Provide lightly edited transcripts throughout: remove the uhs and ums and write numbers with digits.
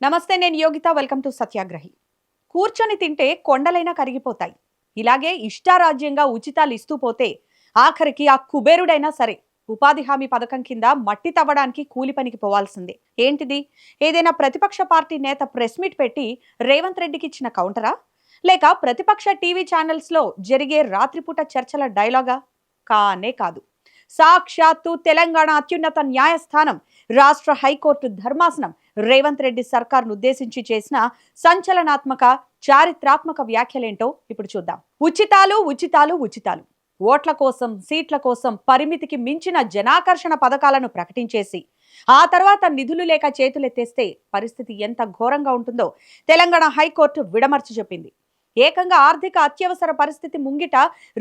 నమస్తే, నేను Yogita. Welcome to సత్యాగ్రహి. కూర్చొని తింటే కొండలైనా కరిగిపోతాయి. ఇలాగే ఇష్టారాజ్యంగా ఉచితాలు ఇస్తూ పోతే ఆఖరికి ఆ కుబేరుడైనా సరే ఉపాధి హామీ పథకం కింద మట్టి తవ్వడానికి కూలి పనికి పోవాల్సిందే. ఏంటిది? ఏదైనా ప్రతిపక్ష పార్టీ నేత ప్రెస్ మీట్ పెట్టి రేవంత్ రెడ్డికి ఇచ్చిన కౌంటరా, లేక ప్రతిపక్ష టీవీ ఛానల్స్ లో జరిగే రాత్రిపూట చర్చల డైలాగా? కానే కాదు. సాక్షాత్తు తెలంగాణ అత్యున్నత న్యాయస్థానం, రాష్ట్ర హైకోర్టు ధర్మాసనం రేవంత్ రెడ్డి సర్కార్ను ఉద్దేశించి చేసిన సంచలనాత్మక, చారిత్రాత్మక వ్యాఖ్యలేంటో ఇప్పుడు చూద్దాం. ఉచితాలు ఉచితాలు ఉచితాలు, ఓట్ల కోసం, సీట్ల కోసం పరిమితికి మించిన జనాకర్షణ పథకాలను ప్రకటించేసి ఆ తర్వాత నిధులు లేక చేతులెత్తేస్తే పరిస్థితి ఎంత ఘోరంగా ఉంటుందో తెలంగాణ హైకోర్టు విడమర్చి చెప్పింది. ఏకంగా ఆర్థిక అత్యవసర పరిస్థితి ముంగిట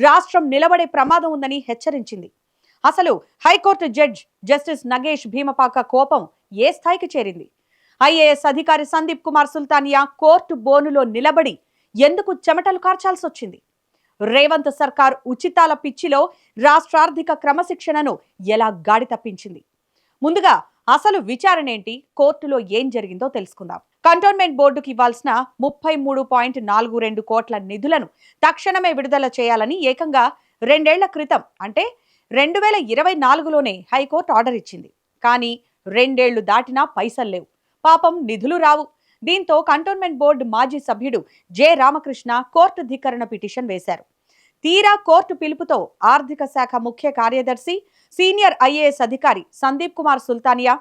రాష్ట్రం నిలబడే ప్రమాదం ఉందని హెచ్చరించింది. అసలు high court judge justice Nagesh Bhimapaka కోపం ఏ స్థాయికి చేరింది? ఐఏఎస్ అధికారి సందీప్ కుమార్ సుల్తానియా కోర్టు బోనులో నిలబడి ఎందుకు చెమటలు కార్చాల్సి వచ్చింది? రేవంత్ సర్కార్ ఉచితాల పిచ్చిలో రాష్ట్ర ఆర్థిక క్రమశిక్షణను ఎలా గాడి తప్పించింది? ముందుగా అసలు విచారణ ఏంటి, కోర్టులో ఏం జరిగిందో తెలుసుకుందాం. కంటోన్మెంట్ బోర్డుకు ఇవ్వాల్సిన 33.42 కోట్ల నిధులను తక్షణమే విడుదల చేయాలని ఏకంగా 2 ఏళ్ల క్రితం, అంటే 2024లోనే హైకోర్టు ఆర్డర్ ఇచ్చింది. కానీ 2 ఏళ్లు దాటినా పైసలు లేవు, పాపం నిధులు రావు. దీంతో కంటోన్మెంట్ బోర్డు మాజీ సభ్యుడు జె రామకృష్ణ కోర్టు ధిక్కరణ పిటిషన్ వేశారు. తీరా కోర్టు పిలుపుతో ఆర్థిక శాఖ ముఖ్య కార్యదర్శి, సీనియర్ ఐఏఎస్ అధికారి సందీప్ కుమార్ సుల్తానియా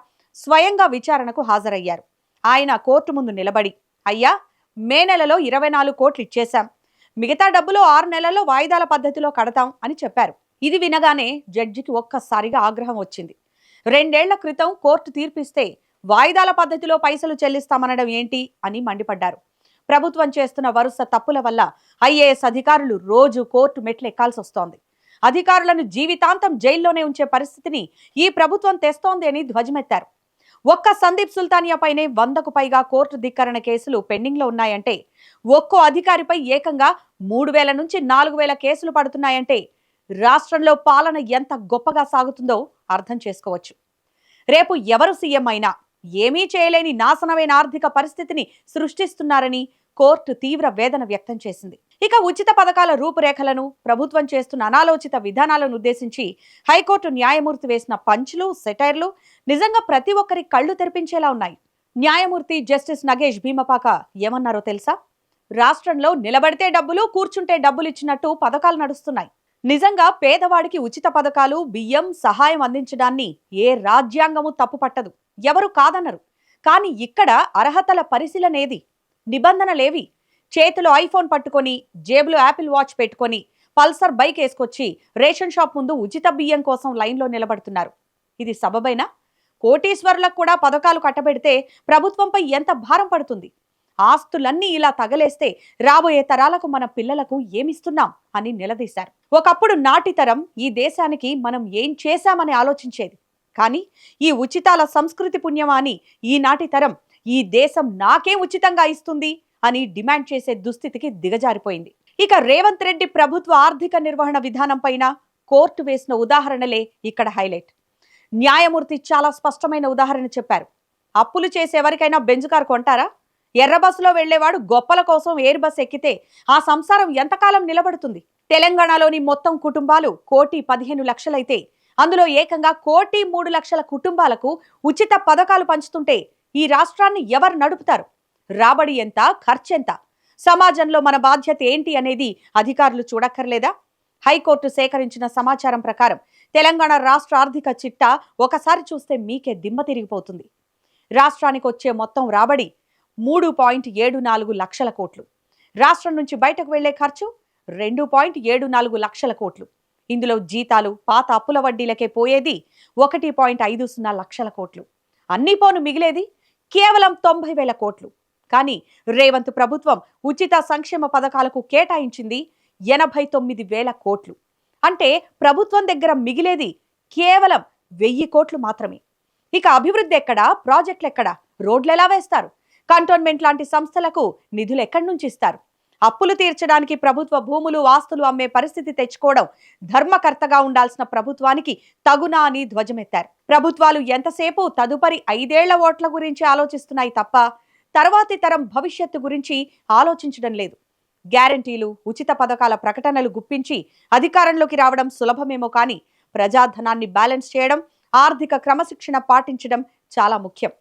స్వయంగా విచారణకు హాజరయ్యారు. ఆయన కోర్టు ముందు నిలబడి, అయ్యా, మే నెలలో 24 కోట్లు ఇచ్చేశాం, మిగతా డబ్బులు 6 నెలల్లో వాయిదాల పద్ధతిలో కడతాం అని చెప్పారు. ఇది వినగానే జడ్జికి ఒక్కసారిగా ఆగ్రహం వచ్చింది. 2 ఏళ్ల క్రితం కోర్టు తీర్పిస్తే వాయిదాల పద్ధతిలో పైసలు చెల్లిస్తామనడం ఏంటి అని మండిపడ్డారు. ప్రభుత్వం చేస్తున్న వరుస తప్పుల వల్ల ఐఏఎస్ అధికారులు రోజు కోర్టు మెట్లు ఎక్కాల్సి వస్తోంది. అధికారులను జీవితాంతం జైల్లోనే ఉంచే పరిస్థితిని ఈ ప్రభుత్వం తెస్తోంది అని ధ్వజమెత్తారు. ఒక్క సందీప్ సుల్తానియా పైనే 100కు పైగా కోర్టు ధిక్కరణ కేసులు పెండింగ్ లో ఉన్నాయంటే, ఒక్కో అధికారిపై ఏకంగా 3000 నుంచి 4000 కేసులు పడుతున్నాయంటే రాష్ట్రంలో పాలన ఎంత గొప్పగా సాగుతుందో అర్థం చేసుకోవచ్చు. రేపు ఎవరు సీఎం అయినా ఏమీ చేయలేని నాశనమైన ఆర్థిక పరిస్థితిని సృష్టిస్తున్నారని కోర్టు తీవ్ర వేదన వ్యక్తం చేసింది. ఇక ఉచిత పథకాల రూపురేఖలను, ప్రభుత్వం చేస్తున్న అనాలోచిత విధానాలను ఉద్దేశించి హైకోర్టు న్యాయమూర్తి వేసిన పంచులు, సెటైర్లు నిజంగా ప్రతి ఒక్కరి కళ్లు తెరిపించేలా ఉన్నాయి. న్యాయమూర్తి జస్టిస్ నగేష్ భీమపాక ఏమన్నారో తెలుసా? రాష్ట్రంలో నిలబడితే డబ్బులు, కూర్చుంటే డబ్బులు ఇచ్చినట్టు పథకాలు నడుస్తున్నాయి. నిజంగా పేదవాడికి ఉచిత పథకాలు, బియ్యం, సహాయం అందించడాన్ని ఏ రాజ్యాంగము తప్పుపట్టదు, ఎవరు కాదనరు. కానీ ఇక్కడ అర్హతల పరిశీలనేది, నిబంధనలేవి? చేతిలో ఐఫోన్ పట్టుకొని, జేబులో యాపిల్ వాచ్ పెట్టుకొని, పల్సర్ బైక్ వేసుకొచ్చి రేషన్ షాప్ ముందు ఉచిత బియ్యం కోసం లైన్లో నిలబడుతున్నారు. ఇది సబబైనా? కోటీశ్వరులకు కూడా పథకాలు కట్టబెడితే ప్రభుత్వంపై ఎంత భారం పడుతుంది? ఆస్తులన్నీ ఇలా తగలేస్తే రాబోయే తరాలకు, మన పిల్లలకు ఏమిస్తున్నాం అని నిలదీశారు. ఒకప్పుడు నాటి తరం ఈ దేశానికి మనం ఏం చేశామని ఆలోచించేది. కానీ ఈ ఉచితాల సంస్కృతి పుణ్యమా అని ఈనాటి తరం ఈ దేశం నాకేం ఉచితంగా ఇస్తుంది అని డిమాండ్ చేసే దుస్థితికి దిగజారిపోయింది. ఇక రేవంత్ రెడ్డి ప్రభుత్వ ఆర్థిక నిర్వహణ విధానం పైన కోర్టు వేసిన ఉదాహరణలే ఇక్కడ హైలైట్. న్యాయమూర్తి చాలా స్పష్టమైన ఉదాహరణ చెప్పారు. అప్పులు చేసే ఎవరికైనా బెంజ్ కారు కొంటారా? ఎర్ర బస్సులో వెళ్లేవాడు గొప్పల కోసం ఎయిర్ బస్ ఎక్కితే ఆ సంసారం ఎంతకాలం నిలబడుతుంది? తెలంగాణలోని మొత్తం కుటుంబాలు 1,15,00,000 అందులో ఏకంగా 1,03,00,000 కుటుంబాలకు ఉచిత పథకాలు పంచుతుంటే ఈ రాష్ట్రాన్ని ఎవరు నడుపుతారు? రాబడి ఎంత, ఖర్చెంత? సమాజంలో మన బాధ్యత ఏంటి అనేది అధికారులు చూడక్కర్లేదా? హైకోర్టు సేకరించిన సమాచారం ప్రకారం తెలంగాణ రాష్ట్ర ఆర్థిక చిట్టా ఒకసారి చూస్తే మీకే దిమ్మ తిరిగిపోతుంది. రాష్ట్రానికి వచ్చే మొత్తం రాబడి 3.74 లక్షల కోట్లు. రాష్ట్రం నుంచి బయటకు వెళ్లే ఖర్చు 2.74 లక్షల కోట్లు. ఇందులో జీతాలు, పాత అప్పుల వడ్డీలకే పోయేది 1.50 లక్షల కోట్లు. అన్ని పోను మిగిలేది కేవలం 90,000 కోట్లు. కానీ రేవంత్ ప్రభుత్వం ఉచిత సంక్షేమ పథకాలకు కేటాయించింది 89,000 కోట్లు. అంటే ప్రభుత్వం దగ్గర మిగిలేది కేవలం 1000 కోట్లు మాత్రమే. ఇక అభివృద్ధి ఎక్కడా, ప్రాజెక్టులు ఎక్కడా, రోడ్లు ఎలా వేస్తారు? కంటోన్మెంట్ లాంటి సంస్థలకు నిధులు ఎక్కడి నుంచి ఇస్తారు? అప్పులు తీర్చడానికి ప్రభుత్వ భూములు, ఆస్తులు అమ్మే పరిస్థితి తెచ్చుకోవడం ధర్మకర్తగా ఉండాల్సిన ప్రభుత్వానికి తగునా అని ధ్వజమెత్తారు. ప్రభుత్వాలు ఎంతసేపు తదుపరి 5 ఏళ్ల ఓట్ల గురించి ఆలోచిస్తున్నాయి తప్ప తర్వాతి తరం భవిష్యత్తు గురించి ఆలోచించడం లేదు. గ్యారంటీలు, ఉచిత పథకాల ప్రకటనలు గుప్పించి అధికారంలోకి రావడం సులభమేమో కానీ ప్రజాధనాన్ని బ్యాలెన్స్ చేయడం, ఆర్థిక క్రమశిక్షణ పాటించడం చాలా ముఖ్యం.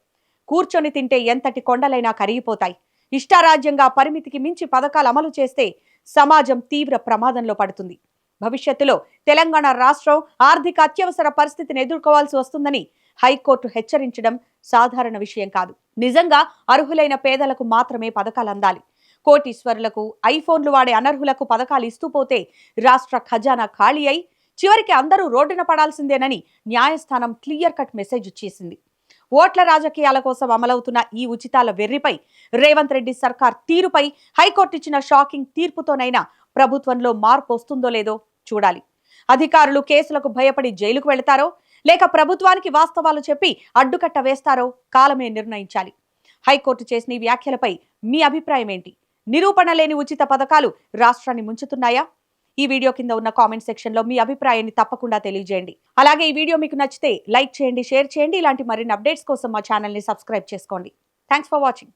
కూర్చొని తింటే ఎంతటి కొండలైనా కరిగిపోతాయి. ఇష్టారాజ్యంగా పరిమితికి మించి పథకాలు అమలు చేస్తే సమాజం తీవ్ర ప్రమాదంలో పడుతుంది. భవిష్యత్తులో తెలంగాణ రాష్ట్రం ఆర్థిక అత్యవసర పరిస్థితిని ఎదుర్కోవాల్సి వస్తుందని హైకోర్టు హెచ్చరించడం సాధారణ విషయం కాదు. నిజంగా అర్హులైన పేదలకు మాత్రమే పథకాలు అందాలి. కోటీశ్వరులకు, ఐఫోన్లు వాడే అనర్హులకు పథకాలు ఇస్తూ పోతే రాష్ట్ర ఖజానా ఖాళీ అయి చివరికి అందరూ రోడ్డున పడాల్సిందేనని న్యాయస్థానం క్లియర్ కట్ మెసేజ్ ఇచ్చేసింది. ఓట్ల రాజకీయాల కోసం అమలవుతున్న ఈ ఉచితాల వెర్రిపై, రేవంత్ రెడ్డి సర్కార్ తీరుపై హైకోర్టు ఇచ్చిన షాకింగ్ తీర్పుతోనైనా ప్రభుత్వంలో మార్పు వస్తుందో లేదో చూడాలి. అధికారులు కేసులకు భయపడి జైలుకు వెళతారో లేక ప్రభుత్వానికి వాస్తవాలు చెప్పి అడ్డుకట్ట వేస్తారో కాలమే నిర్ణయించాలి. హైకోర్టు చేసిన ఈ వ్యాఖ్యలపై మీ అభిప్రాయం ఏంటి? నిరూపణ లేని ఉచిత పథకాలు రాష్ట్రాన్ని ముంచుతున్నాయా? ఈ వీడియో కింద ఉన్న కామెంట్ సెక్షన్ లో మీ అభిప్రాయాన్ని తప్పకుండా తెలియజేయండి. అలాగే ఈ వీడియో మీకు నచ్చితే లైక్ చేయండి, షేర్ చేయండి. ఇలాంటి మరిన్ని అప్డేట్స్ కోసం మా ఛానల్ ని సబ్స్క్రైబ్ చేసుకోండి. Thanks for watching.